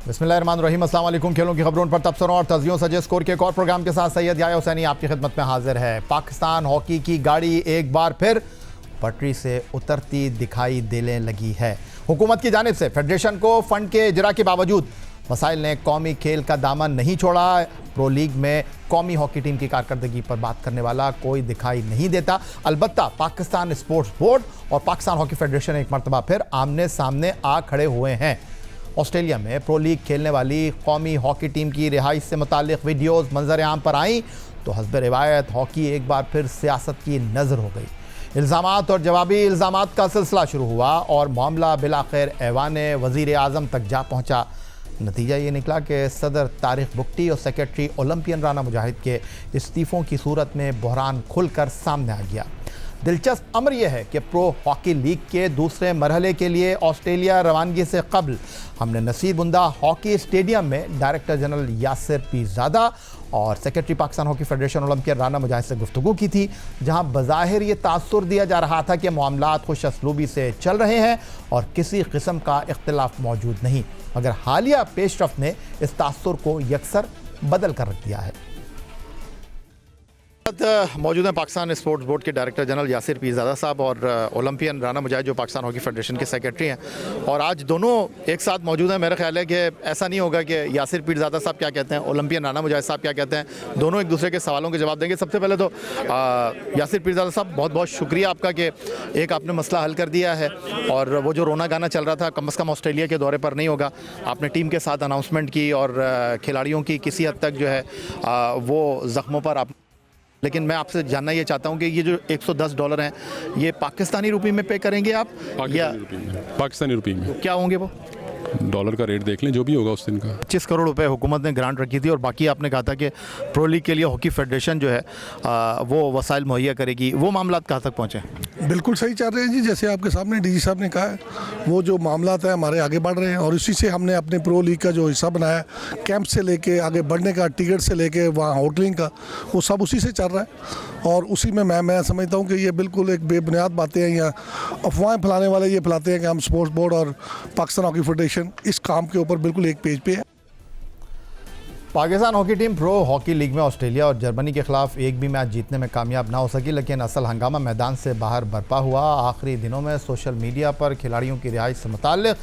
बिस्मिल्लाहिर्रहमानिर्रहीम, अस्सलाम वालेकुम। खेलों की खबरों पर तबसरों और तज़ियों सजे स्कोर के एक और प्रोग्राम के साथ सैयद याह्या हुसैनी आपकी खिदमत में हाजिर है। पाकिस्तान हॉकी की गाड़ी एक बार फिर पटरी से उतरती दिखाई देने लगी है। हुकूमत की जानिब से फेडरेशन को फंड के इजरा के बावजूद मसाइल ने कौमी खेल का दामन नहीं छोड़ा। प्रो लीग में कौमी हॉकी टीम की कारकर्दगी पर बात करने वाला कोई दिखाई नहीं देता। अलबत्ता पाकिस्तान स्पोर्ट्स बोर्ड और पाकिस्तान हॉकी फेडरेशन एक मरतबा फिर आमने सामने आ खड़े हुए हैं। ऑस्ट्रेलिया में प्रो लीग खेलने वाली कौमी हॉकी टीम की रिहाइश से मुताल्लिक वीडियोज़ मंजर आम पर आईं तो हस्ब रिवायत हॉकी एक बार फिर सियासत की नज़र हो गई। इल्ज़ामात और जवाबी इल्ज़ामात का सिलसिला शुरू हुआ और मामला बिलाखिर ऐवान वज़ीर आज़म तक जा पहुँचा। नतीजा ये निकला कि सदर तारिक बुगटी और सेक्रेटरी ओलंपियन राना मुजाहिद के इस्तीफ़ों की सूरत में बहरान खुलकर सामने आ गया। दिलचस्प अमर यह है कि प्रो हॉकी लीग के दूसरे मरहले के लिए ऑस्ट्रेलिया रवानगी से कबल हमने नसीबुंदा हॉकी स्टेडियम में डायरेक्टर जनरल यासिर पीरजादा और secretary Pakistan hockey federation olympian Rana Mujahid से गुफ्तगू की थी, जहां बज़ाहिर ये तासुर दिया जा रहा था कि मामलात खुश असलूबी से चल रहे हैं और किसी किस्म का इख्तिलाफ मौजूद नहीं, मगर हालिया पेशरफ्त ने इस तासुर को यकसर बदल कर रख दिया है। मौजूद हैं पाकिस्तान स्पोर्ट्स बोर्ड के डायरेक्टर जनरल यासिर पीरजादा साहब और ओलंपियन राना मुजाहिद जो पाकिस्तान हॉकी फेडरेशन के सेक्रेटरी हैं, और आज दोनों एक साथ मौजूद हैं। मेरा ख्याल है कि ऐसा नहीं होगा कि यासिर पीरजादा साहब क्या कहते हैं, ओलंपियन राना मुजाहिद साहब क्या कहते हैं, दोनों एक दूसरे के सवालों के जवाब देंगे। सबसे पहले तो यासिर पीरजादा साहब बहुत बहुत शुक्रिया आपका कि एक आपने मसला हल कर दिया है और वो जो रोना गाना चल रहा था कम अज़ कम ऑस्ट्रेलिया के दौरे पर नहीं होगा। आपने टीम के साथ अनाउंसमेंट की और खिलाड़ियों की किसी हद तक जो है वो ज़ख्मों पर आप, लेकिन मैं आपसे जानना ये चाहता हूँ कि ये जो $110 हैं ये पाकिस्तानी रुपये में पे करेंगे आप या पाकिस्तानी रुपये में? क्या होंगे वो? डॉलर का रेट देख लें जो भी होगा उस दिन का। 25 करोड़ रुपए हुकूमत ने ग्रांट रखी थी और बाकी आपने कहा था कि प्रो लीग के लिए हॉकी फेडरेशन जो है वो वसाइल मुहैया करेगी। वो मामला कहाँ तक पहुँचे? बिल्कुल सही चल रहे हैं जी, जैसे आपके सामने डीजी साहब ने कहा है, वो जो मामला है हमारे आगे बढ़ रहे हैं और इसी से हमने अपने प्रो लीग का जो हिस्सा बनाया, कैंप से लेके आगे बढ़ने का, टिकट से लेके वहाँ होटलिंग का, वो सब उसी से चल रहा है। और उसी में मैं समझता हूँ कि ये बिल्कुल एक बेबुनियाद बातें हैं या अफवाहें फैलाने वाले ये फैलाते हैं कि हम स्पोर्ट्स बोर्ड और पाकिस्तान हॉकी फेडरेशन इस काम के ऊपर बिल्कुल एक पेज पे है। Pakistan hockey team pro hockey league में ऑस्ट्रेलिया और जर्मनी के खिलाफ एक भी मैच जीतने में कामयाब ना हो सकी, लेकिन असल हंगामा मैदान से बाहर बरपा हुआ। आखिरी दिनों में सोशल मीडिया पर खिलाड़ियों की रिहाइश से मुताल्लिक़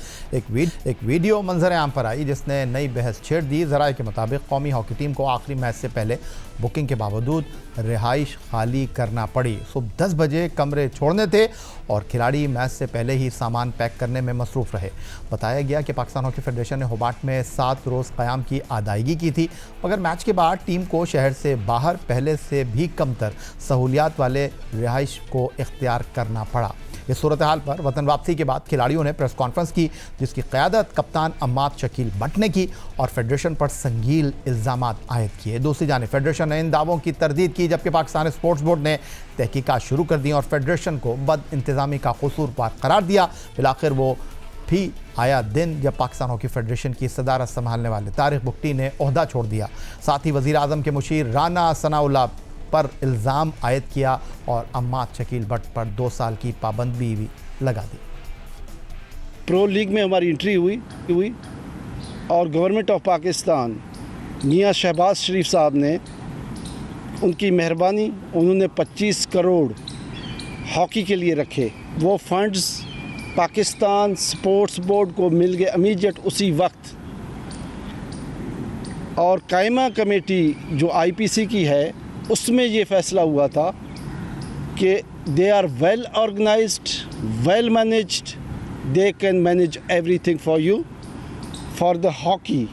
एक वीडियो मंजर आम पर आई जिसने नई बहस छेड़ दी। ज़राए के मुताबिक कौमी हॉकी टीम को आखिरी मैच से पहले बुकिंग के बावजूद रिहाइश खाली करना पड़ी। सुबह 10 बजे कमरे छोड़ने थे और खिलाड़ी मैच से पहले ही सामान पैक करने में मसरूफ़ रहे। बताया गया कि पाकिस्तान हॉकी फेडरेशन ने होबार्ट में 7 रोज़ क़याम की अदायगी की थी, मगर मैच के बाद टीम को शहर से बाहर पहले से भी कमतर सहूलियात वाले रिहाइश को इख्तियार करना पड़ा। इस सूरत हाल पर वतन वापसी के बाद खिलाड़ियों ने प्रेस कॉन्फ्रेंस की जिसकी क़यादत कप्तान अम्माद शकील भट्ट ने की और फेडरेशन पर संगीन इल्ज़ामात आयद किए। दूसरी जानिब फेडरेशन ने इन दावों की तरदीद की, जबकि पाकिस्तान स्पोर्ट्स बोर्ड ने तहकीकात शुरू कर दी और फेडरेशन को बद इंतज़ामी का कसूरवार करार दिया। फिलआखिर वो भी आया दिन जब पाकिस्तान हॉकी फेडरेशन की सदारत संभालने वाले तारिक बुगटी ने ओहदा छोड़ दिया। साथ ही वज़ीर आज़म के मुशीर राना सनाउल्लाह पर इल्ज़ाम आयद किया और अम्माद शकील भट्ट पर 2 साल की पाबंदी भी लगा दी। प्रो लीग में हमारी एंट्री हुई और गवर्नमेंट ऑफ पाकिस्तान मियां शहबाज शरीफ साहब ने, उनकी मेहरबानी, उन्होंने 25 करोड़ हॉकी के लिए रखे। वो फंड्स पाकिस्तान स्पोर्ट्स बोर्ड को मिल गए इमीडिएट उसी वक्त। और कायमा कमेटी जो आईपीसी की है उसमें ये फ़ैसला हुआ था कि they are well organized, well managed, they can manage everything for you for the hockey.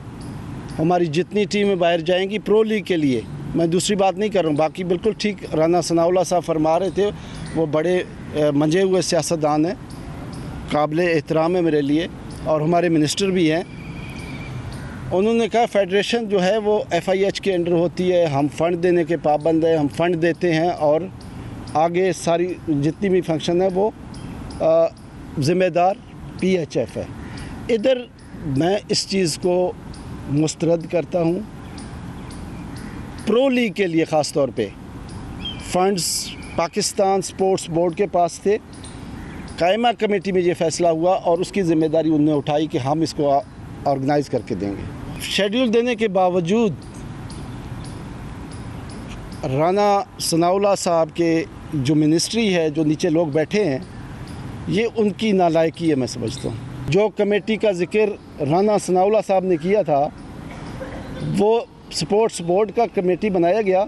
हमारी जितनी टीमें बाहर जाएंगी प्रो लीग के लिए, मैं दूसरी बात नहीं कर रहा हूँ, बाकी बिल्कुल ठीक राना सनाउल्लाह साहब फरमा रहे थे, वो बड़े मंजे हुए सियासतदान हैं, काबिल एहतराम है मेरे लिए और हमारे मिनिस्टर भी हैं। उन्होंने कहा फेडरेशन जो है वो FIH के अंडर होती है, हम फ़ंड देने के पाबंद हैं, हम फ़ंड देते हैं और आगे सारी जितनी भी फंक्शन है वो ज़िम्मेदार PHF है। इधर मैं इस चीज़ को मुस्तरद करता हूँ। प्रो लीग के लिए ख़ास तौर पे फ़ंड्स पाकिस्तान स्पोर्ट्स बोर्ड के पास थे, कायमा कमेटी में ये फ़ैसला हुआ और उसकी ज़िम्मेदारी उन्होंने उठाई कि हम इसको ऑर्गेनाइज करके देंगे। शेड्यूल देने के बावजूद राना सनाउल्लाह साहब के जो मिनिस्ट्री है, जो नीचे लोग बैठे हैं, ये उनकी नालायकी है मैं समझता हूँ। जो कमेटी का जिक्र राना सनाउल्लाह साहब ने किया था, वो स्पोर्ट्स बोर्ड का कमेटी बनाया गया,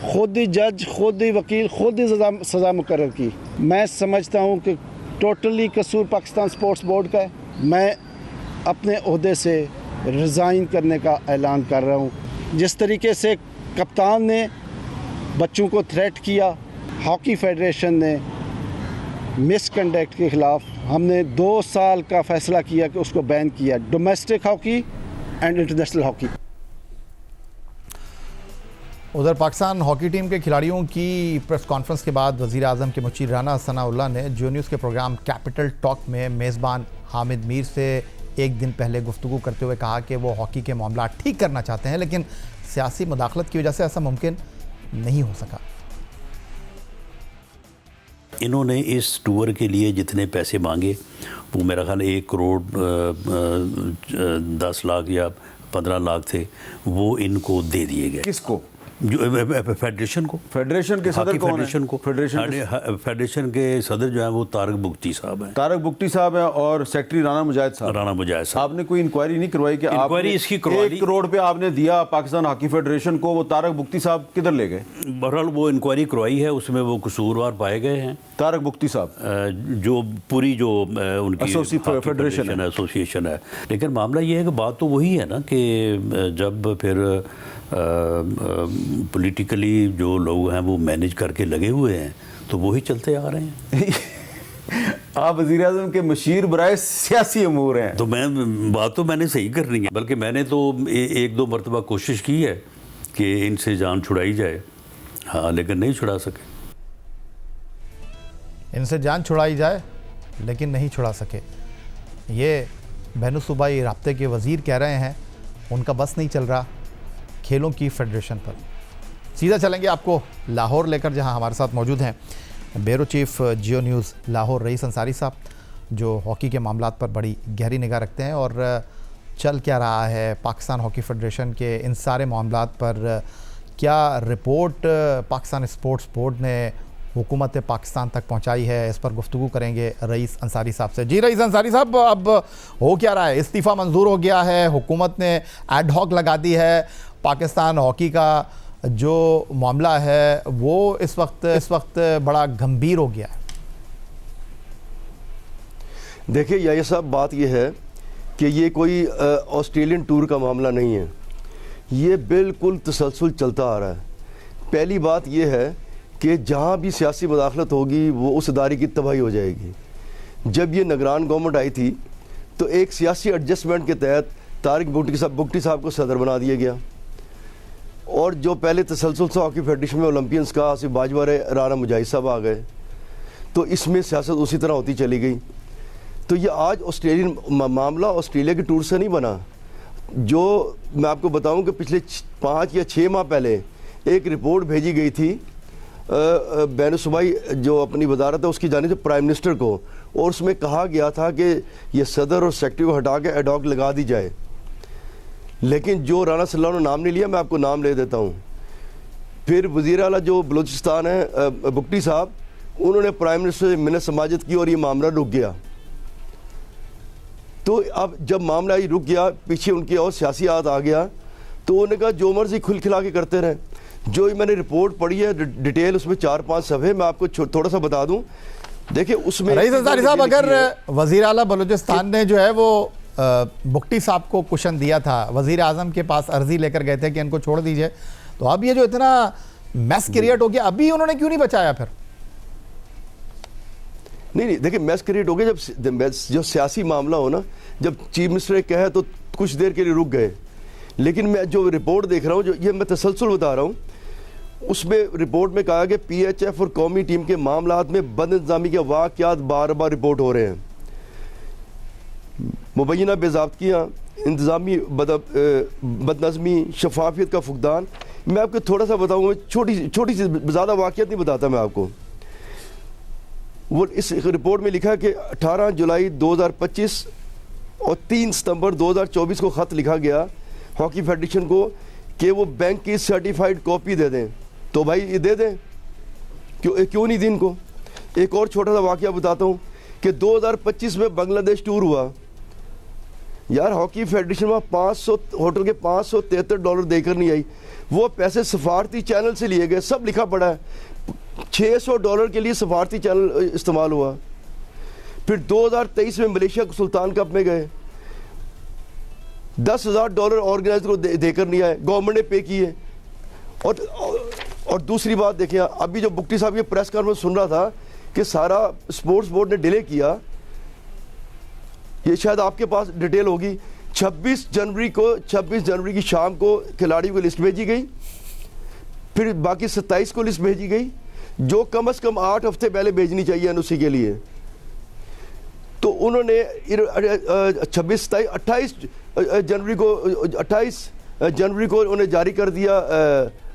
खुद ही जज, खुद ही वकील, खुद ही सज़ा मुकर्रर की। मैं समझता हूँ कि टोटली कसूर पाकिस्तान स्पोर्ट्स बोर्ड का है। मैं अपने ओहदे से रिज़ाइन करने का ऐलान कर रहा हूँ। जिस तरीके से कप्तान ने बच्चों को थ्रेट किया, हॉकी फेडरेशन ने मिसकंडक्ट के ख़िलाफ़ हमने 2 साल का फ़ैसला किया कि उसको बैन किया, domestic hockey and international hockey. उधर पाकिस्तान हॉकी टीम के खिलाड़ियों की प्रेस कॉन्फ्रेंस के बाद वज़ीर आज़म के मुशीर राना सनाउल्लाह ने जियो न्यूज़ के प्रोग्राम कैपिटल टॉक में मेज़बान हामिद मीर से एक दिन पहले गुफ्तगू करते हुए कहा कि वो हॉकी के मामला ठीक करना चाहते हैं, लेकिन सियासी मुदाखलत की वजह से ऐसा मुमकिन नहीं हो सका। इन्होंने इस टूर के लिए जितने पैसे मांगे वो मेरा ख्याल 1 करोड़ 10 लाख या 15 लाख थे, वो इनको दे दिए गए। किसको? जो फेडरेशन को। फेडरेशन के सदर कौन है? फेडरेशन को। फेडरेशन के सदर जो है वो तारक बुख्ती साहब हैं। तारक बुख्ती साहब हैं और सेक्रेटरी राना मुजाहिद साहब। राना मुजाहिद साहब। आपने कोई इंक्वायरी नहीं करवाई कि इंक्वायरी इसकी करवा ली। 1 करोड़ पे आपने दिया पाकिस्तान हॉकी फेडरेशन को, वो तारक बुख्ती साहब किधर ले गए? बहरहाल वो इंक्वायरी करवाई है, उसमें वो कसूरवार पाए गए हैं। तारक बुख्ती साहब जो पूरी जो उनकी फेडरेशन है, एसोसिएशन है। लेकिन मामला ये है कि बात तो वही है ना कि जब फिर पॉलिटिकली जो लोग हैं वो मैनेज करके लगे हुए हैं तो वही चलते आ रहे हैं। आप वज़ीर-ए-आज़म के मशीर बराए सियासी अमूर हैं। तो मैं बात तो मैंने सही करनी है, बल्कि मैंने तो 1-2 मरतबा कोशिश की है कि इनसे जान छुड़ाई जाए, हाँ, लेकिन नहीं छुड़ा सके। इनसे जान छुड़ाई जाए लेकिन नहीं छुड़ा सके, ये बैनुल सूबाई राब्ते के वज़ीर कह रहे हैं। उनका बस नहीं चल रहा खेलों की फेडरेशन पर। सीधा चलेंगे आपको लाहौर लेकर, जहां हमारे साथ मौजूद हैं ब्यूरो चीफ जियो न्यूज़ लाहौर रईस अंसारी साहब, जो हॉकी के मामलात पर बड़ी गहरी निगाह रखते हैं और चल क्या रहा है पाकिस्तान हॉकी फेडरेशन के इन सारे मामलात पर। क्या रिपोर्ट पाकिस्तान स्पोर्ट्स बोर्ड ने हुकूमत पाकिस्तान तक पहुंचाई है, इस पर गुफ्तगू करेंगे रईस अंसारी साहब से। जी रईस अंसारी साहब, अब हो क्या रहा है? इस्तीफ़ा मंजूर हो गया है, हुकूमत ने एड हॉक लगा दी है, पाकिस्तान हॉकी का जो मामला है वो इस वक्त बड़ा गंभीर हो गया है। देखिए ये सब बात ये है कि ये कोई ऑस्ट्रेलियन टूर का मामला नहीं है, ये बिल्कुल तसलसल चलता आ रहा है। पहली बात ये है कि जहाँ भी सियासी मुदाखलत होगी वो उस इदारे की तबाही हो जाएगी। जब ये निगरान गवर्नमेंट आई थी तो एक सियासी एडजस्टमेंट के तहत तारिक बुख्ती साहब को सदर बना दिया गया, और जो पहले तसलसल से हॉकी फेडरेशन में ओलंपियंस का आसिफ बाजवा राना मुजाहिद साहब आ गए, तो इसमें सियासत उसी तरह होती चली गई। तो ये आज ऑस्ट्रेलियन मामला ऑस्ट्रेलिया के टूर से नहीं बना। जो मैं आपको बताऊं कि पिछले 5 या 6 माह पहले एक रिपोर्ट भेजी गई थी बैनुल सूबाई जो अपनी वजारत है उसकी जानिब से प्राइम मिनिस्टर को, और उसमें कहा गया था कि ये सदर और सेक्रेटरी को हटा के एड हॉक लगा दी जाए। लेकिन जो राना सल्लाह ने नाम नहीं लिया, मैं आपको नाम ले देता हूँ। फिर वज़ीर आला जो बलूचिस्तान है बुख्ती साहब, उन्होंने प्राइम मिनिस्टर से मिन्नत समाजत की और ये मामला रुक गया। तो अब जब मामला ही रुक गया, पीछे उनकी और सियासी आदत आ गया, तो उन्होंने कहा जो मर्जी खुल खिला के करते रहें। जो मैंने रिपोर्ट पढ़ी है डिटेल, उसमें 4-5 सफ़े, मैं आपको थोड़ा सा बता दूं। देखिए उसमें रईस अंसारी साहब, अगर वज़ीर आला बलूचिस्तान ने जो है वो बुख्ती साहब को कुशन दिया था, वज़ीर आज़म के पास अर्जी लेकर गए थे कि इनको छोड़ दीजिए, तो अब ये जो इतना मैस क्रिएट हो गया, अभी उन्होंने क्यों नहीं बचाया फिर? नहीं, देखिए मैस क्रिएट हो गया जब जो सियासी मामला हो ना, जब चीफ मिनिस्टर कहे तो कुछ देर के लिए रुक गए। लेकिन मैं जो रिपोर्ट देख रहा हूँ, जो ये मैं तसलसल बता रहा हूँ, उसमें रिपोर्ट में कहा कि PHF और कौमी टीम के मामलात में बदइंतजामी के वाक़यात बार-बार रिपोर्ट हो रहे हैं। मुबैना बेज़ाब्तियाँ, इंतज़ामी बदनज़मी, शफाफियत का फुकदान। मैं आपको थोड़ा सा बताऊँगा, छोटी सी, ज़्यादा वाक़यात नहीं बताता मैं आपको। वो इस रिपोर्ट में लिखा है कि 18 जुलाई 2025 और 3 सितंबर 2024 को ख़त लिखा गया हॉकी फेडरेशन को कि वो बैंक की सर्टिफाइड कॉपी दे दें, तो भाई ये दे दें, क्यों नहीं दी इनको। एक और छोटा सा वाक़या बताता हूँ कि 2025 में बांग्लादेश टूर हुआ यार, हॉकी फेडरेशन में 500 होटल के $573 देकर नहीं आई, वो पैसे सफारती चैनल से लिए गए, सब लिखा पड़ा है। $600 के लिए सफारती चैनल इस्तेमाल हुआ। फिर 2023 में मलेशिया सुल्तान कप में गए, $10,000 ऑर्गेनाइजर को देकर नहीं आए, गवर्नमेंट ने पे किए। और दूसरी बात देखें, अभी जो बुक्टी साहब ये प्रेस कॉन्फ्रेंस सुन रहा था कि सारा स्पोर्ट्स बोर्ड ने डिले किया, ये शायद आपके पास डिटेल होगी। 26 जनवरी की शाम को खिलाड़ियों को लिस्ट भेजी गई, फिर बाकी 27 को लिस्ट भेजी गई, जो कम से कम 8 हफ्ते पहले भेजनी चाहिए एनओसी के लिए। तो उन्होंने 28 जनवरी को उन्हें जारी कर दिया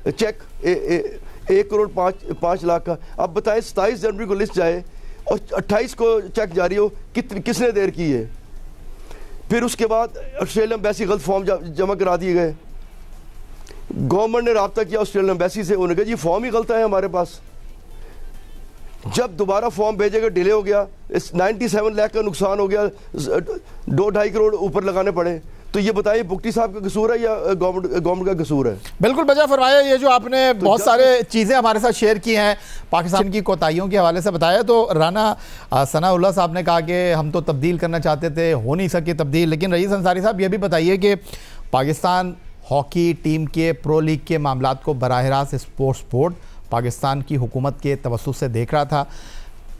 चेक 1,05,00,000 का। अब बताएं 27 जनवरी को लिस्ट जाए और 28 को चेक जारी हो, किसने देर की है। फिर उसके बाद ऑस्ट्रेलियन एम्बेसी गलत फॉर्म जमा करा दिए गए। गवर्नमेंट ने रब्ता किया ऑस्ट्रेलियन एम्बेसी से, उन्होंने कहा जी फॉर्म ही गलत है हमारे पास। जब दोबारा फॉर्म भेजेगा डिले हो गया, इस 97 लाख का नुकसान हो गया, 2-2.5 करोड़ ऊपर लगाने पड़े। तो ये बताइए बुक्टी साहब का कसूर है या गवर्नमेंट का कसूर है? बिल्कुल बजा फरमाया। ये जो आपने बहुत सारे चीज़ें हमारे साथ शेयर की हैं पाकिस्तान की कोताहियों के हवाले से बताया, तो राना सनाउल्लाह साहब ने कहा कि हम तो तब्दील करना चाहते थे, हो नहीं सकी तब्दील। लेकिन रईस अंसारी साहब ये भी बताइए कि पाकिस्तान हॉकी टीम के प्रो लीग के मामलात को बराह रास्त स्पोर्ट्स बोर्ड पाकिस्तान की हुकूमत के तवस्सुस से देख रहा था।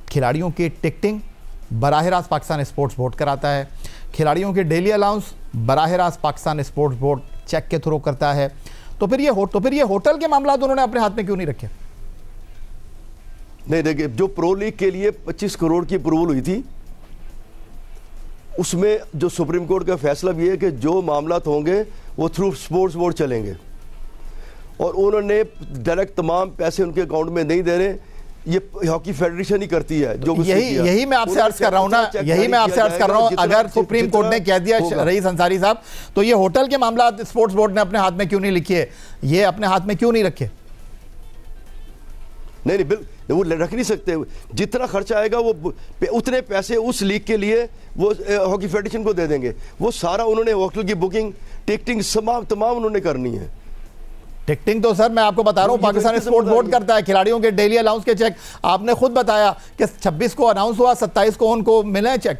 खिलाड़ियों की टिकटिंग बराह रास्त पाकिस्तान स्पोर्ट्स बोर्ड कराता है, खिलाड़ियों के डेली अलाउंस बराह रास्त पाकिस्तान स्पोर्ट्स बोर्ड चेक के थ्रू करता है। तो फिर ये होटल के मामला उन्होंने अपने हाथ में क्यों नहीं रखे? नहीं देखिए, जो प्रो लीग के लिए 25 करोड़ की अप्रूवल हुई थी, उसमें जो सुप्रीम कोर्ट का फैसला भी है कि जो मामलात होंगे वो थ्रू स्पोर्ट्स बोर्ड चलेंगे, और उन्होंने डायरेक्ट तमाम पैसे उनके अकाउंट में नहीं दे रहे। ये हॉकी फेडरेशन ही करती है जो यही मैं आपसे अर्ज कर रहा हूं ना, यही मैं आपसे अर्ज कर रहा हूं। अगर सुप्रीम कोर्ट ने कह दिया रईस अंसारी साहब, तो ये होटल के मामला स्पोर्ट्स बोर्ड ने अपने हाथ में क्यों नहीं लिखे, ये अपने हाथ में क्यों नहीं रखे? नहीं बिल्कुल वो रख नहीं सकते। जितना खर्चा आएगा वो उतने पैसे उस लीग के लिए वो हॉकी फेडरेशन को दे देंगे। वो सारा उन्होंने होटल की बुकिंग, टिकटिंग तमाम उन्होंने करनी है। टिकटिंग तो सर मैं आपको बता रहा हूं पाकिस्तान स्पोर्ट्स बोर्ड करता है। खिलाड़ियों के डेली अलाउंस के चेक आपने खुद बताया कि 26 को अनाउंस हुआ, 27 को उनको मिले चेक।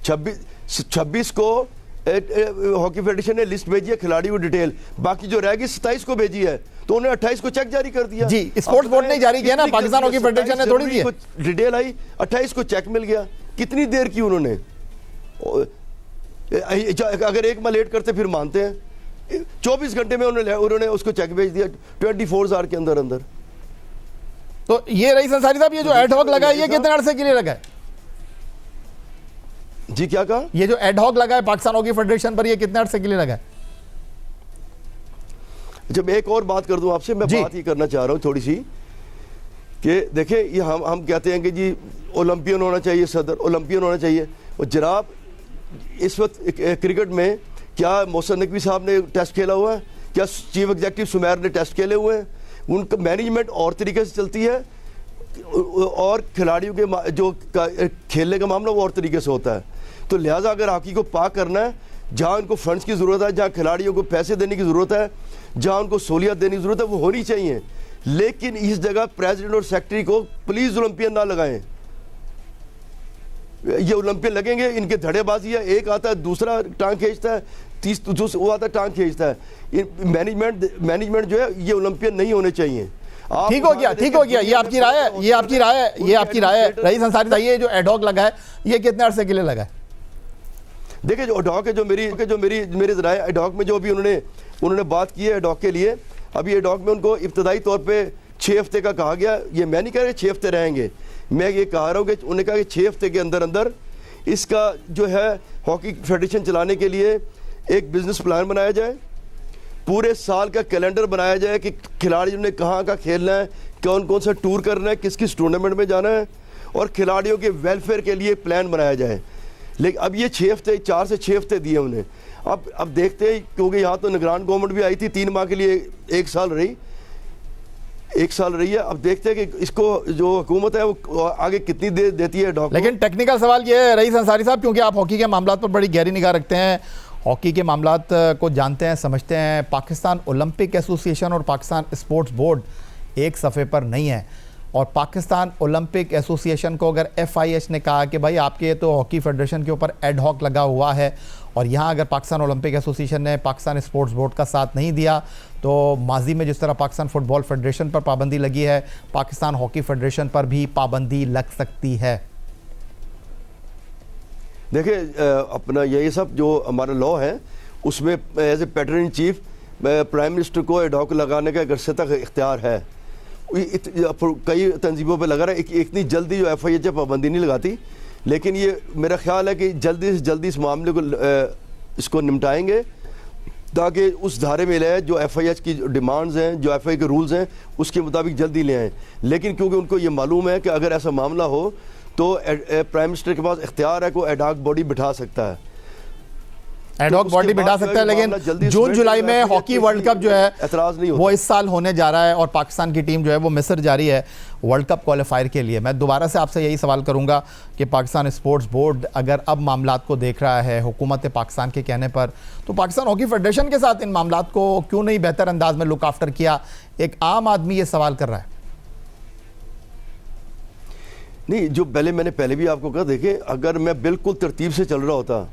26 को हॉकी फेडरेशन ने लिस्ट भेजी है खिलाड़ियों की डिटेल, बाकी जो रह गई 27 को भेजी है, तो उन्हें 28 को चेक जारी कर दिया। जी, स्पोर्ट्स बोर्ड ने जारी किया ना, पाकिस्तान हॉकी फेडरेशन ने थोड़ी दिया। डिटेल आई, 28 को चेक मिल गया। कितनी देर की उन्होंने? अगर एक माह लेट करते फिर मानते हैं। 24 घंटे में उन्होंने उसको चेक भेज दिया 24 आवर के अंदर अंदर। तो ये रईस अंसारी साहब, ये जो एडहॉक लगा है ये कितने अरसे के लिए लगा है? जी क्या कहा? ये जो एडहॉक लगा है पाकिस्तान हॉकी फेडरेशन पर, ये कितने अरसे के लिए लगा है? जब एक और बात कर दूं आपसे, मैं बात ही करना चाह रहा हूं थोड़ी सी कि देखें, ये हम कहते हैं कि जी ओलंपियन होना चाहिए, सदर ओलंपियन होना चाहिए। और जनाब इस वक्त क्रिकेट में क्या मोहसिन नकवी साहब ने टेस्ट खेला हुआ है? क्या चीफ एग्जीक्यूटिव सुमेर ने टेस्ट खेले हुए हैं? उनका मैनेजमेंट और तरीके से चलती है, और खिलाड़ियों के जो खेलने का मामला वो और तरीके से होता है। तो लिहाजा अगर हॉकी को पाक करना है, जहाँ उनको फंड्स की ज़रूरत है, जहाँ खिलाड़ियों को पैसे देने की ज़रूरत है, जहाँ उनको सहूलियत देने की ज़रूरत है, वो होनी चाहिए। लेकिन इस जगह प्रेसिडेंट और सेक्रेटरी को प्लीज़ ओलंपियन ना लगाएं। ये ओलंपियन लगेंगे, इनके धड़ेबाजी है, एक आता है दूसरा टांग खींचता है, वो आता है टांग खींचता है। मैनेजमेंट जो है ये ओलंपियन नहीं होने चाहिए। ठीक हो गया, ये आपकी राय है, ये आपकी राय है। रईस अंसारी साहब, ये जो एडहॉक लगा है ये कितने अरसे के लिए लगा है? देखिए, जो एडहॉक है, जो मेरी राय एडहॉक में जो अभी उन्होंने बात की है एडहॉक के लिए, अभी एडहॉक में उनको इब्तदाई तौर पे 6 हफ्ते का कहा गया। ये मैं नहीं कह रहा 6 हफ्ते रहेंगे, मैं ये कह रहा हूँ कि उन्होंने कहा कि 6 हफ्ते के अंदर अंदर इसका जो है हॉकी फेडरेशन चलाने के लिए एक बिजनेस प्लान बनाया जाए, पूरे साल का कैलेंडर बनाया जाए कि खिलाड़ियों ने कहाँ खेलना है, कौन कौन सा टूर करना है, किस किस टूर्नामेंट में जाना है, और खिलाड़ियों के वेलफेयर के लिए प्लान बनाया जाए। लेकिन अब ये 6 हफ्ते, 4 से 6 हफ्ते दिए उन्हें। अब देखते हैं, क्योंकि यहाँ तो निगरान गवर्नमेंट भी आई थी 3 माह के लिए, 1 साल रही है। अब देखते हैं कि इसको जो हुकूमत है वो आगे कितनी देर देती है डॉक्टर। लेकिन टेक्निकल सवाल ये है रईस अंसारी साहब, क्योंकि आप हॉकी के मामलों पर बड़ी गहरी निगाह रखते हैं, हॉकी के मामलों को जानते हैं, समझते हैं। पाकिस्तान ओलंपिक एसोसिएशन और पाकिस्तान स्पोर्ट्स बोर्ड एक सफ़े पर नहीं है, और पाकिस्तान ओलंपिक एसोसिएशन को अगर FIH ने कहा कि भाई आपके तो हॉकी फेडरेशन के ऊपर एड हॉक लगा हुआ है, और यहाँ अगर पाकिस्तान ओलंपिक एसोसिएशन ने पाकिस्तान स्पोर्ट्स बोर्ड का साथ नहीं दिया, तो माजी में जिस तरह पाकिस्तान फुटबॉल फेडरेशन पर पाबंदी लगी है, पाकिस्तान हॉकी फेडरेशन पर भी पाबंदी लग सकती है। देखिए अपना ये सब जो हमारा लॉ है उसमें as a pattern in chief prime minister को एड हॉक लगाने का गर्से तक इख्तियार है। कई तंजीमों पे लगा रहा है, इतनी जल्दी जो FIH पाबंदी नहीं लगाती, लेकिन ये मेरा ख्याल है कि जल्दी से जल्दी इस मामले को इसको निपटाएंगे, ताकि उस धारे में ले जो FIH की डिमांड्स हैं, जो FIH के रूल्स हैं, उसके मुताबिक जल्दी ले आएँ। लेकिन क्योंकि उनको ये मालूम है कि अगर ऐसा मामला हो तो प्राइम मिनिस्टर के पास इख्तियार है को एड हॉक बॉडी बिठा सकता है, एड हॉक बॉडी बिठा सकता है। लेकिन जून जुलाई में हॉकी वर्ल्ड कप जो है एतराज़ नहीं होता, वो इस साल होने जा रहा है, और पाकिस्तान की टीम जो है वो मिस्र जा रही है वर्ल्ड कप क्वालिफायर के लिए। मैं दोबारा से आपसे यही सवाल करूंगा कि पाकिस्तान स्पोर्ट्स बोर्ड अगर अब मामलात को देख रहा है हुकूमत पाकिस्तान के कहने पर, तो पाकिस्तान हॉकी फेडरेशन के साथ इन मामलात को क्यों नहीं बेहतर अंदाज में लुक आफ्टर किया? एक आम आदमी ये सवाल कर रहा है। नहीं, जो मैंने पहले भी आपको कहा, देखिए अगर मैं बिल्कुल तरतीब से चल रहा होता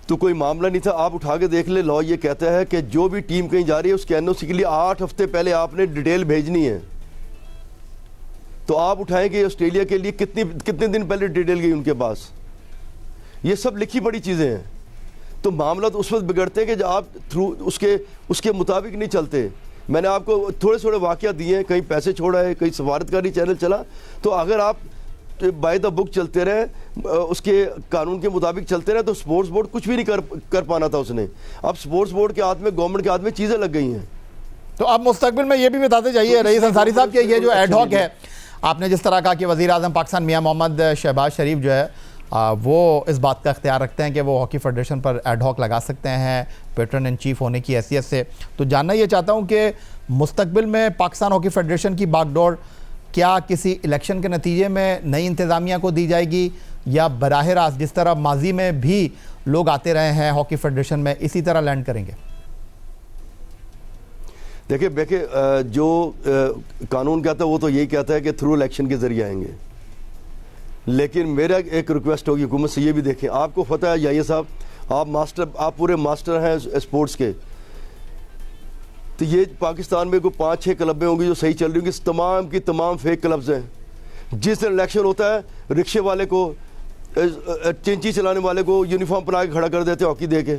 तो कोई मामला नहीं था। आप उठा के देख ले, लॉ ये कहता है कि जो भी टीम कहीं जा रही है उसके NOC के लिए 8 हफ्ते पहले आपने डिटेल भेजनी है। तो आप उठाएं कि ऑस्ट्रेलिया के लिए कितने दिन पहले डिटेल गई उनके पास। ये सब लिखी पड़ी चीज़ें हैं। तो मामला तो उस वक्त बिगड़ते हैं कि जब आप थ्रू उसके मुताबिक नहीं चलते। मैंने आपको थोड़े वाक़या दिए हैं, कहीं पैसे छोड़ा है, कहीं सफारतकारी चैनल चला। तो अगर आप बाय द बुक चलते रहे, उसके कानून के मुताबिक चलते रहे, तो स्पोर्ट्स बोर्ड कुछ भी नहीं कर पाना था उसने। अब स्पोर्ट्स बोर्ड के हाथ में, गवर्नमेंट के हाथ में चीज़ें लग गई हैं। तो अब मुस्तकबिल में ये भी बताते जाइए रईस अंसारी साहब कि ये जो एड हॉक है, आपने जिस तरह कहा कि वज़ीर आज़म पाकिस्तान मियां मोहम्मद शहबाज शरीफ जो है वो इस बात का इख्तियार रखते हैं कि वो हॉकी फेडरेशन पर एड हॉक लगा सकते हैं पैटर्न इन चीफ होने की हैसियत से। तो जानना ये चाहता हूँ कि मुस्तकबिल में पाकिस्तान हॉकी फेडरेशन की बागडोर क्या किसी इलेक्शन के नतीजे में नई इंतज़ामिया को दी जाएगी, या बराह रास्त जिस तरह माजी में भी लोग आते रहे हैं हॉकी फेडरेशन में, इसी तरह लैंड करेंगे? देखिए जो कानून कहता है वो तो यही कहता है कि थ्रू इलेक्शन के ज़रिए आएंगे। लेकिन मेरा एक रिक्वेस्ट होगी हुकूमत से, ये भी देखें, आपको पता है याहिया साहब, आप पूरे मास्टर हैं स्पोर्ट्स के। तो ये पाकिस्तान में कोई 5-6 क्लबें होंगी जो सही चल रही होंगी, तमाम की तमाम फेक क्लब्स हैं। जिस दिन इलेक्शन होता है, रिक्शे वाले को, चिंची चलाने वाले को यूनिफॉर्म पहना के खड़ा कर देते हॉकी दे के।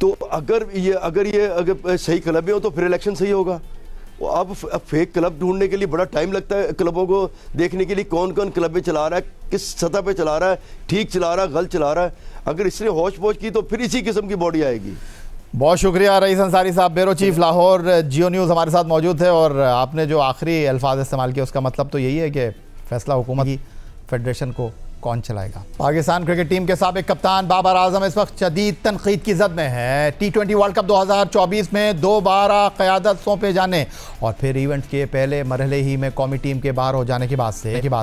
तो अगर ये सही क्लबें हो तो फिर इलेक्शन सही होगा। अब फेक क्लब ढूंढने के लिए बड़ा टाइम लगता है, क्लबों को देखने के लिए कौन कौन क्लबें चला रहा है, किस सतह पे चला रहा है, ठीक चला रहा है, गलत चला रहा है। अगर इसने होश पोश की तो फिर इसी किस्म की बॉडी आएगी। बहुत शुक्रिया रईस अंसारी साहब, ब्यूरो चीफ लाहौर, जियो न्यूज़ हमारे साथ मौजूद थे। और आपने जो आखिरी अल्फाज इस्तेमाल किए उसका मतलब तो यही है कि फैसला हुकूमत की फेडरेशन को कौन चलाएगा। पाकिस्तान क्रिकेट टीम के साबिक कप्तान बाबर आजम इस वक्त शदीद तनकीद की जद में है। T20 वर्ल्ड कप 2024 में दोबारा क़यादत सौंपे जाने और फिर इवेंट के पहले मरहले ही में कौमी टीम के बाहर हो जाने के बाद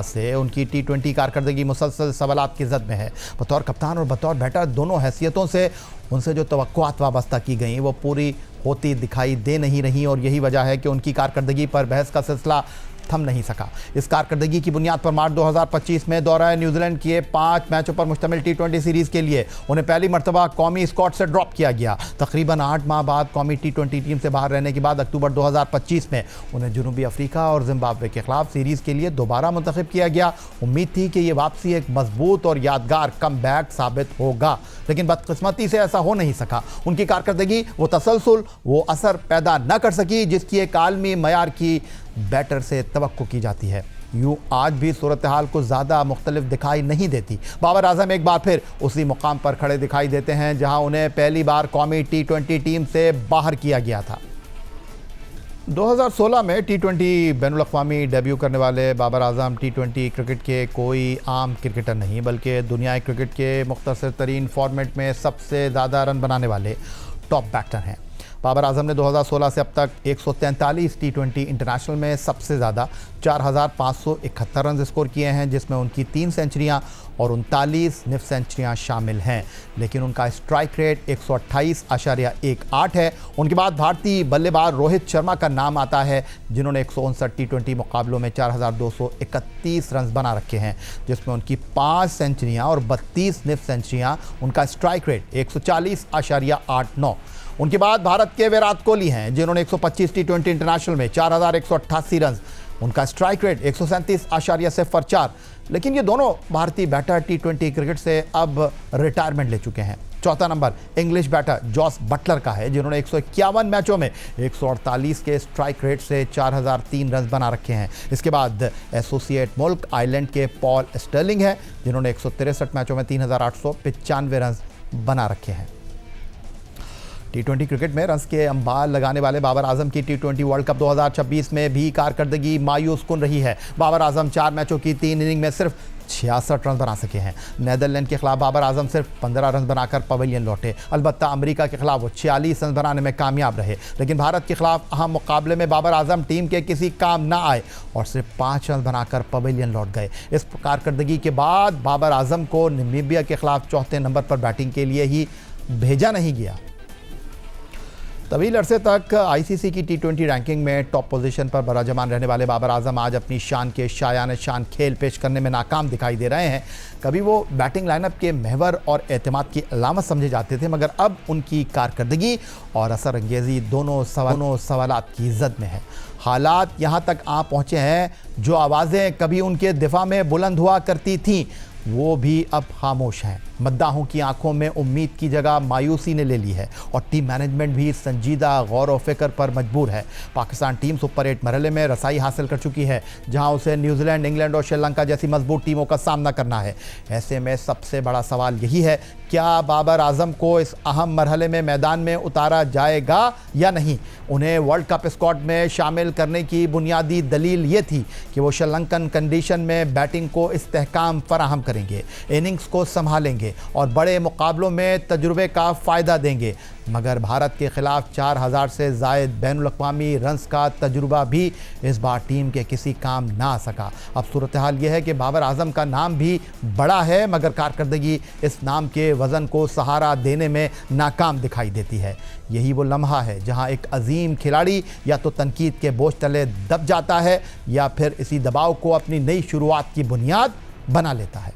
से उनकी T20 कारकर्दगी मुसलसल सवालात की जद में है। बतौर कप्तान और बतौर बैटर दोनों हैसियतों से उनसे जो तवक्कुआत वाबस्ता की गई वो पूरी होती दिखाई दे नहीं रही, और यही वजह है कि उनकी कारकर्दगी पर बहस का सिलसिला थम नहीं सका। इस कारकर्दगी की बुनियाद पर मार्च 2025 में दौरा न्यूजीलैंड के 5 मैचों पर मुश्तमिल T20 सीरीज़ के लिए उन्हें पहली मरतबा कौमी स्क्वाड से ड्रॉप किया गया। तकरीबन 8 माह बाद कौमी T20 टीम से बाहर रहने के बाद अक्टूबर 2025 में उन्हें जनूबी अफ्रीका और जिम्बाब्वे के खिलाफ सीरीज़ के लिए दोबारा मुंतखब किया गया। उम्मीद थी कि ये वापसी एक मजबूत और यादगार कम बैक साबित होगा, लेकिन बदकिस्मती से ऐसा हो नहीं सका। उनकी कारकर्दगी वो तसलसल, वो असर पैदा न कर सकी जिसकी एक आलमी मयार की बैटर से तवक्को की जाती है। यूँ आज भी सूरत हाल को ज़्यादा मुख्तलिफ दिखाई नहीं देती। बाबर आजम एक बार फिर उसी मुकाम पर खड़े दिखाई देते हैं जहां उन्हें पहली बार कौमी T20 टीम से बाहर किया गया था। 2016 में टी20 बैनुल-अक़वामी डेब्यू करने वाले बाबर आजम टी20 क्रिकेट के कोई आम क्रिकेटर नहीं बल्कि दुनियाई क्रिकेट के मुख्तसर तरीन फॉर्मेट में सबसे ज़्यादा रन बनाने वाले टॉप बैटर हैं। बाबर आजम ने 2016 से अब तक 143 टी20 इंटरनेशनल में सबसे ज़्यादा 4,571 रन स्कोर किए हैं, जिसमें उनकी 3 सेंचुरियां और 39 निफ सेंचुरियां शामिल हैं। लेकिन उनका स्ट्राइक रेट 128.18 है। उनके बाद भारतीय बल्लेबाज रोहित शर्मा का नाम आता है, जिन्होंने 159 टी20 मुकाबलों में 4,231 रन बना रखे हैं, जिसमें उनकी 5 सेंचुरियां और 32 निफ सेंचुरियां। उनका स्ट्राइक रेट 140.89। उनके बाद भारत के विराट कोहली हैं, जिन्होंने 125 टी20 इंटरनेशनल में 4,188 रन। उनका स्ट्राइक रेट 137.04। लेकिन ये दोनों भारतीय बैटर टी20 क्रिकेट से अब रिटायरमेंट ले चुके हैं। चौथा number English batter Jos Buttler का है, जिन्होंने 151 मैचों में 148 के स्ट्राइक रेट से 4,003 रन बना रखे हैं। इसके बाद एसोसिएट मुल्क आइलैंड के पॉल स्टर्लिंग हैं, जिन्होंने 163 मैचों में 3,895 रन बना रखे हैं। टी20 क्रिकेट में रन्स के अंबार लगाने वाले बाबर आजम की टी20 वर्ल्ड कप 2026 में भी कारकर्दगी मायूस कुन रही है। बाबर आजम 4 मैचों की 3 इनिंग में सिर्फ 66 रन बना सके हैं। नीदरलैंड के खिलाफ बाबर आजम सिर्फ 15 रन बनाकर पवेलियन लौटे। अलबत्ता अमेरिका के खिलाफ वो 46 रन बनाने में कामयाब रहे। लेकिन भारत के खिलाफ अहम मुकाबले में बाबर आजम टीम के किसी काम ना आए और सिर्फ 5 रन बनाकर पवेलियन लौट गए। इस कारकर्दगी के बाद बाबर आजम को नामीबिया के खिलाफ चौथे नंबर पर बैटिंग के लिए ही भेजा नहीं गया। तवील अरसे तक आईसीसी की टी20 रैंकिंग में टॉप पोजीशन पर बराजमान रहने वाले बाबर आजम आज अपनी शान के शायान शान खेल पेश करने में नाकाम दिखाई दे रहे हैं। कभी वो बैटिंग लाइनअप के महवर और एतमाद की अलामत समझे जाते थे, मगर अब उनकी कारकर्दगी और असर अंगेज़ी दोनों सवालात की जद में है। हालात यहाँ तक आ पहुँचे हैं, जो आवाज़ें कभी उनके दिफा में बुलंद हुआ करती थीं, वो भी अब खामोश हैं। मद्दाहों की आंखों में उम्मीद की जगह मायूसी ने ले ली है और टीम मैनेजमेंट भी संजीदा गौर व फिक्र पर मजबूर है। पाकिस्तान टीम सुपर 8 मरहले में रसाई हासिल कर चुकी है, जहां उसे न्यूजीलैंड, इंग्लैंड और श्रीलंका जैसी मजबूत टीमों का सामना करना है। ऐसे में सबसे बड़ा सवाल यही है, क्या बाबर आजम को इस अहम मरहले में मैदान में उतारा जाएगा या नहीं। उन्हें वर्ल्ड कप स्क्वाड में शामिल करने की बुनियादी दलील ये थी कि वो श्रीलंकन कंडीशन में बैटिंग को इस्तेहकाम फराहम करेंगे, इनिंग्स को संभालेंगे और बड़े मुकाबलों में तजुर्बे का फ़ायदा देंगे। मगर भारत के खिलाफ 4,000 से ज़ायद बैनुल-अक़वामी रन्स का तजुर्बा भी इस बार टीम के किसी काम ना आ सका। अब सूरत हाल यह है कि बाबर आजम का नाम भी बड़ा है, मगर कारकर्दगी इस नाम के वज़न को सहारा देने में नाकाम दिखाई देती है। यही वो लम्हा है जहां एक अजीम खिलाड़ी या तो तनकीद के बोझ तले दब जाता है या फिर इसी दबाव को अपनी नई शुरुआत की बुनियाद बना लेता है।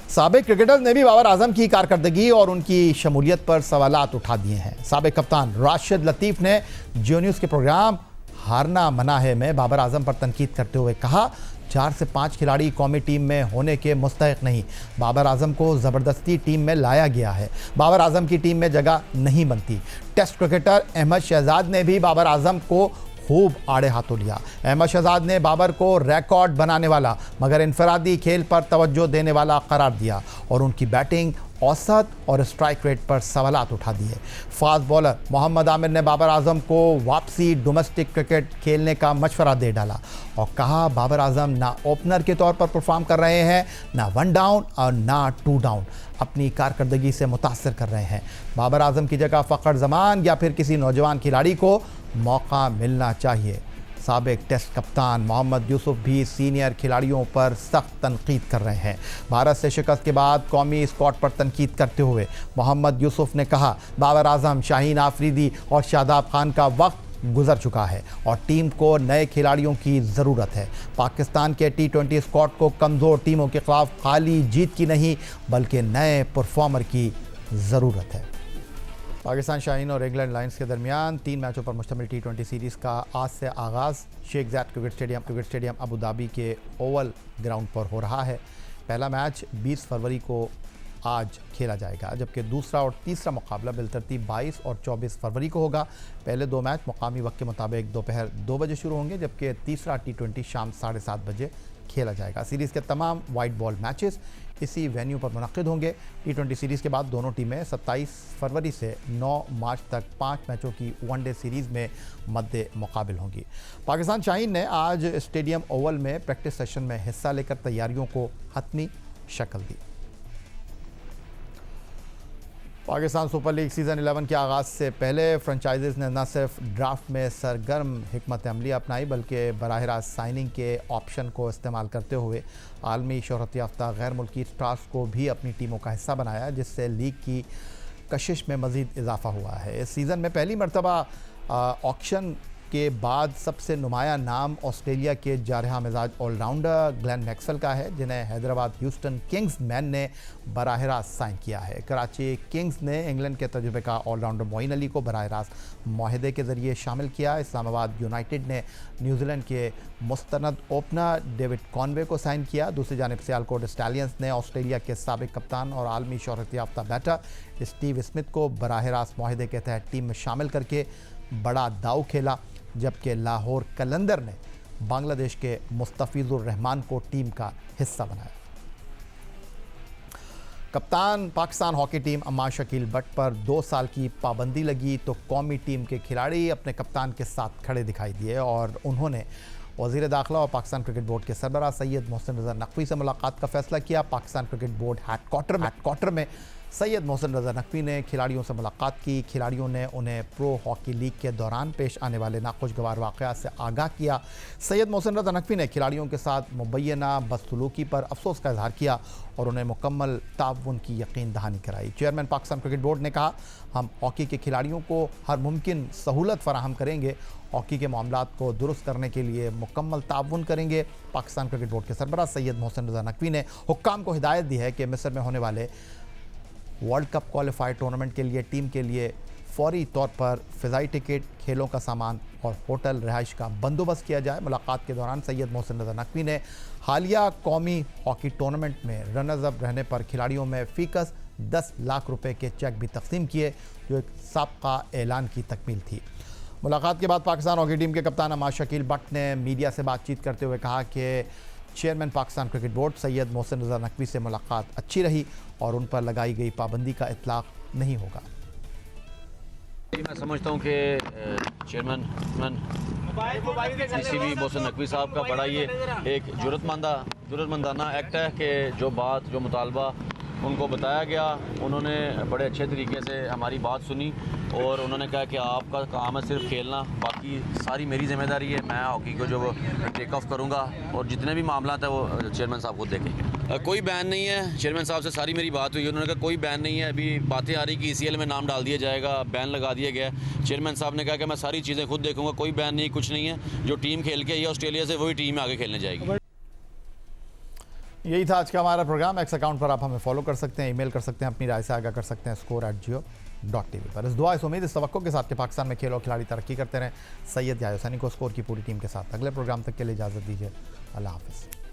साबिक क्रिकेटर्स ने भी बाबर आजम की कारकर्दगी और उनकी शमूलियत पर सवालात उठा दिए हैं। साबिक कप्तान राशिद लतीफ़ ने जियो न्यूज़ के प्रोग्राम हारना मना है में बाबर आजम पर तनकीद करते हुए कहा, 4 से 5 खिलाड़ी कौमी टीम में होने के मुस्तहिक नहीं। बाबर आजम को ज़बरदस्ती टीम में लाया गया है। बाबर आजम की टीम में जगह नहीं बनती। टेस्ट क्रिकेटर अहमद शहजाद ने भी बाबर आजम को खूब आड़े हाथों लिया। अहमद शहजाद ने बाबर को रिकॉर्ड बनाने वाला मगर इनफरादी खेल पर तवज्जो देने वाला करार दिया और उनकी बैटिंग, औसत और स्ट्राइक रेट पर सवालात उठा दिए। फास्ट बॉलर मोहम्मद आमिर ने बाबर आजम को वापसी डोमेस्टिक क्रिकेट खेलने का मशवरा दे डाला और कहा, बाबर आजम ना ओपनर के तौर पर परफॉर्म कर रहे हैं, ना 1 डाउन और ना 2 डाउन, अपनी कारकर्दगी से मुतासर कर रहे हैं। बाबर आजम की जगह फ़खर जमान या फिर किसी नौजवान खिलाड़ी को मौका मिलना चाहिए। साबिक टेस्ट कप्तान मोहम्मद यूसुफ भी सीनियर खिलाड़ियों पर सख्त तनकीद कर रहे हैं। भारत से शिकस्त के बाद कौमी स्क्वाड पर तनकीद करते हुए मोहम्मद यूसुफ ने कहा, बाबर आजम, शाहीन आफरीदी और शादाब खान का वक्त गुजर चुका है और टीम को नए खिलाड़ियों की ज़रूरत है। पाकिस्तान के टी20 स्क्वाड को कमज़ोर टीमों के खिलाफ खाली जीत की नहीं बल्कि नए परफॉर्मर की ज़रूरत है। पाकिस्तान शाहीन और इंग्लैंड लायंस के दरमियान 3 मैचों पर मुश्तमिल टी20 सीरीज़ का आज से आगाज़ Sheikh Zayed cricket stadium Abu Dhabi के ओवल ग्राउंड पर हो रहा है। पहला मैच 20 फरवरी को आज खेला जाएगा, जबकि दूसरा और तीसरा मुकाबला बिलतरतीब 22 और 24 फरवरी को होगा। पहले 2 मैच मुकामी वक्त के मुताबिक दोपहर 2 बजे शुरू होंगे, जबकि तीसरा टी20 शाम 7:30 बजे खेला जाएगा। सीरीज़ के तमाम वाइट बॉल मैचेस इसी वेन्यू पर मुनक्किद होंगे। T20 सीरीज़ के बाद दोनों टीमें 27 फरवरी से 9 मार्च तक 5 मैचों की वनडे सीरीज़ में मद्दे मुकाबिल होंगी। पाकिस्तान शाहीन ने आज स्टेडियम ओवल में प्रैक्टिस सेशन में हिस्सा लेकर तैयारियों को हतमी शक्ल दी। पाकिस्तान सुपर लीग सीज़न 11 के आगाज़ से पहले फ्रेंचाइजीज़ ने न सिर्फ ड्राफ्ट में सरगर्म हिकमत अमली अपनाई बल्कि बराह रास्त साइनिंग के ऑप्शन को इस्तेमाल करते हुए आलमी शोहरत याफ्ता गैर मुल्की स्टार्स को भी अपनी टीमों का हिस्सा बनाया, जिससे लीग की कशिश में मज़ीद इजाफा हुआ है। इस सीज़न में पहली मरतबा ऑक्शन के बाद सबसे नुमाया नाम ऑस्ट्रेलिया के जारहा मिजाज ऑलराउंडर ग्लेन मैक्सवेल का है, जिन्हें हैदराबाद ह्यूस्टन किंग्स मैन ने बराह रास्त साइन किया है। कराची किंग्स ने इंग्लैंड के तजुर्बे का ऑलराउंडर मोइन अली को बराह रास्त माहिदे के ज़रिए शामिल किया। इस्लामाबाद यूनाइटेड ने न्यूजीलैंड के मुस्तनद ओपनर डेविड कॉनवे को साइन किया। दूसरी जानिब सियालकोट स्टैलियंस ने ऑस्ट्रेलिया के साबिक कप्तान और आलमी शोहरत याफ्ता बैटर स्टीव स्मिथ को बराह रास्त माहिदे के तहत टीम में शामिल करके बड़ा दाव खेला, जबकि लाहौर कलंदर ने बांग्लादेश के मुस्तफिजुर रहमान को टीम का हिस्सा बनाया। कप्तान Pakistan hockey team Ammar Shakeel but पर 2 साल की पाबंदी लगी तो कौमी टीम के खिलाड़ी अपने कप्तान के साथ खड़े दिखाई दिए और उन्होंने वज़ीर दाखिला और पाकिस्तान क्रिकेट बोर्ड के सरबराह सैयद मोहसिन रज़ा नकवी से मुलाकात का फैसला किया। पाकिस्तान क्रिकेट बोर्ड हेडक्वार्टर में सैयद मोहसिन रज़ा नकवी ने खिलाड़ियों से मुलाकात की। खिलाड़ियों ने उन्हें प्रो हॉकी लीग के दौरान पेश आने वाले नाखुशगवार वाक़यात से आगाह किया। सैयद मोहसिन रज़ा नकवी ने खिलाड़ियों के साथ मुबैना बदसलूकी पर अफसोस का इजहार किया और उन्हें मुकम्मल ताउन की यकीन दहानी कराई। चेयरमैन पाकिस्तान क्रिकेट बोर्ड ने कहा, हम हॉकी के खिलाड़ियों को हर मुमकिन सहूलत फराहम करेंगे, हॉकी के मामलात को दुरुस्त करने के लिए मुकम्मल ताउन करेंगे। पाकिस्तान क्रिकेट बोर्ड के सरबराह सैयद मोहसिन रज़ा नकवी ने हुक्काम को हिदायत दी है कि मिस्र में होने वाले वर्ल्ड कप क्वालिफायर टूर्नामेंट के लिए टीम के लिए फौरी तौर पर फ़िज़ाई टिकट, खेलों का सामान और होटल रिहाइश का बंदोबस्त किया जाए। मुलाकात के दौरान सैयद मोहसिन रज़ा नकवी ने हालिया कौमी हॉकी टूर्नामेंट में रनर्स अप रहने पर खिलाड़ियों में फ़ीकस 10 लाख रुपए के चेक भी तकसीम किए, जो एक साबका ऐलान की तकमील थी। मुलाकात के बाद पाकिस्तान हॉकी टीम के कप्तान अम्मार शकील बट ने मीडिया से बातचीत करते हुए कहा कि chairman Pakistan cricket board Syed Mohsin Raza Naqvi से मुलाकात अच्छी रही और उन पर लगाई गई पाबंदी का इतलाक़ नहीं होगा। मैं समझता हूँ कि चेयरमैन CCB मोहसिन नकवी साहब का बड़ा ये एक जुर्रतमंदाना एक्ट है कि जो मुतालबा उनको बताया गया, उन्होंने बड़े अच्छे तरीके से हमारी बात सुनी और उन्होंने कहा कि आपका काम है सिर्फ खेलना, बाकी सारी मेरी जिम्मेदारी है, मैं हॉकी को जो टेक ऑफ करूँगा और जितने भी मामला है वो चेयरमैन साहब खुद देखेंगे। कोई बैन नहीं है, चेयरमैन साहब से सारी मेरी बात हुई, उन्होंने कहा कोई बैन नहीं है। अभी बातें आ रही कि ECL में नाम डाल दिया जाएगा, बैन लगा दिया गया। चेयरमैन साहब ने कहा कि मैं सारी चीज़ें खुद देखूँगा, कोई बैन नहीं, कुछ नहीं है। जो टीम खेल के आई है ऑस्ट्रेलिया से वही टीम आगे खेलने जाएगी। यही था आज का हमारा प्रोग्राम। एक्स अकाउंट पर आप हमें फॉलो कर सकते हैं, ईमेल कर सकते हैं, अपनी राय से आगाह कर सकते हैं score@geo.tv पर। इस दुआ इस उम्मीद इस तवक्को के साथ कि पाकिस्तान में खेल और खिलाड़ी तरक्की करते रहें। सैयद याहिया हुसैनी को स्कोर की पूरी टीम के साथ अगले प्रोग्राम तक के लिए इजाज़त दीजिए। अल्लाह हाफ़िज़।